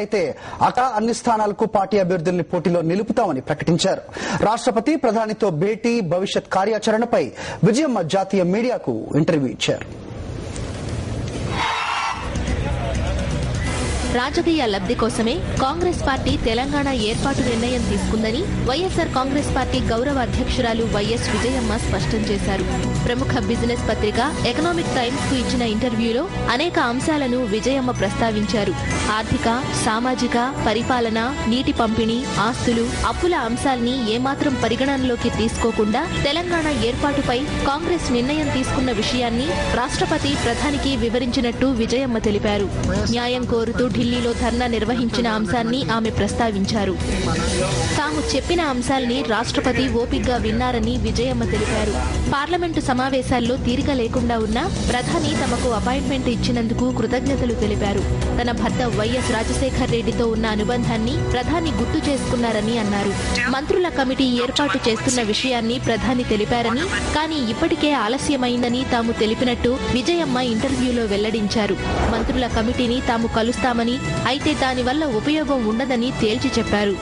అయితే అన్ని స్థానాలకు పార్టీ అభ్యర్థుల్ని పోటీలో నిలుపుతామని ప్రకటించారు. రాష్ట్రపతి ప్రధానితో భేటీ, భవిష్యత్ కార్యాచరణపై విజయమ్మ జాతీయ మీడియాకు ఇంటర్వ్యూ ఇచ్చారు. రాజకీయ లబ్ధి కోసమే కాంగ్రెస్ పార్టీ తెలంగాణ ఏర్పాటు నిర్ణయం తీసుకుందని వైఎస్ఆర్ కాంగ్రెస్ పార్టీ గౌరవ అధ్యక్షురాలు వైఎస్ విజయమ్మ స్పష్టం చేశారు. ప్రముఖ బిజినెస్ పత్రిక ఎకనామిక్ టైమ్స్ కు ఇచ్చిన ఇంటర్వ్యూలో అనేక అంశాలను విజయమ్మ ప్రస్తావించారు. ఆర్థిక, సామాజిక, పరిపాలన, నీటి పంపిణీ, ఆస్తులు, అప్పుల అంశాల్ని ఏమాత్రం పరిగణనలోకి తీసుకోకుండా తెలంగాణ ఏర్పాటుపై కాంగ్రెస్ నిర్ణయం తీసుకున్న విషయాన్ని రాష్ట్రపతి ప్రధానికి వివరించినట్టు విజయమ్మ తెలిపారు. న్యాయం కోరుతూ ఢిల్లీలో ధర్నా నిర్వహించిన అంశాన్ని ఆమె ప్రస్తావించారు. తాము చెప్పిన అంశాల్ని రాష్ట్రపతి ఓపిగ్గా విన్నారని విజయమ్మ తెలిపారు. పార్లమెంటు సమావేశాల్లో తీరిక లేకుండా ఉన్న ప్రధాని తమకు అపాయింట్మెంట్ ఇచ్చినందుకు కృతజ్ఞతలు తెలిపారు. తన భర్త వైఎస్ రాజశేఖర్ రెడ్డితో ఉన్న అనుబంధాన్ని ప్రధాని గుర్తు చేసుకున్నారని అన్నారు. మంత్రుల కమిటీ ఏర్పాటు చేస్తున్న విషయాన్ని ప్రధాని తెలిపారని, కానీ ఇప్పటికే ఆలస్యమైందని తాము తెలిపినట్టు విజయమ్మ ఇంటర్వ్యూలో వెల్లడించారు. మంత్రుల కమిటీని తాము కలుస్తామని, అయితే దానివల్ల ఉపయోగం ఉండదని తేల్చి చెప్పారు.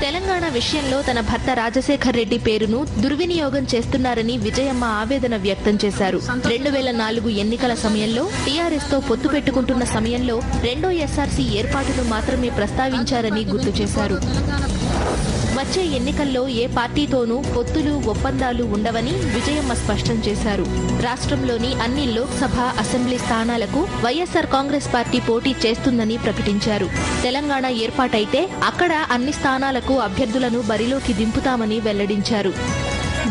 తెలంగాణ విషయంలో తన భర్త రాజశేఖర్ రెడ్డి పేరును దుర్వినియోగం చేస్తున్నారని విజయమ్మ ఆవేదన వ్యక్తం చేశారు. 2004 ఎన్నికల సమయంలో టీఆర్ఎస్ తో పొత్తు పెట్టుకుంటున్న సమయంలో రెండో ఎస్ఆర్సీ ఏర్పాటును మాత్రమే ప్రస్తావించారని గుర్తు చేశారు. వచ్చే ఎన్నికల్లో ఏ పార్టీతోనూ పొత్తులు, ఒప్పందాలు ఉండవని విజయమ్మ స్పష్టం చేశారు. రాష్ట్రంలోని అన్ని లోక్సభ, అసెంబ్లీ స్థానాలకు వైఎస్ఆర్ కాంగ్రెస్ పార్టీ పోటీ చేస్తుందని ప్రకటించారు. తెలంగాణ ఏర్పాటైతే అక్కడ అన్ని స్థానాలకు అభ్యర్థులను బరిలోకి దింపుతామని వెల్లడించారు.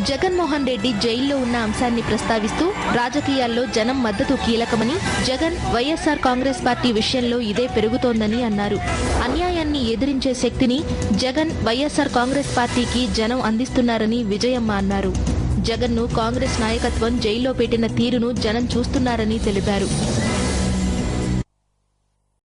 జగన్మోహన్ రెడ్డి జైల్లో ఉన్న అంశాన్ని ప్రస్తావిస్తూ రాజకీయాల్లో జనం మద్దతు కీలకమని, జగన్ వైఎస్ఆర్ కాంగ్రెస్ పార్టీ విషయంలో ఇదే పెరుగుతోందని అన్నారు. అన్యాయాన్ని ఎదిరించే శక్తిని జగన్ వైఎస్ఆర్ కాంగ్రెస్ పార్టీకి జనం అందిస్తున్నారని విజయమ్మ అన్నారు. జగన్ను కాంగ్రెస్ నాయకత్వం జైల్లో పెట్టిన తీరును జనం చూస్తున్నారని తెలిపారు.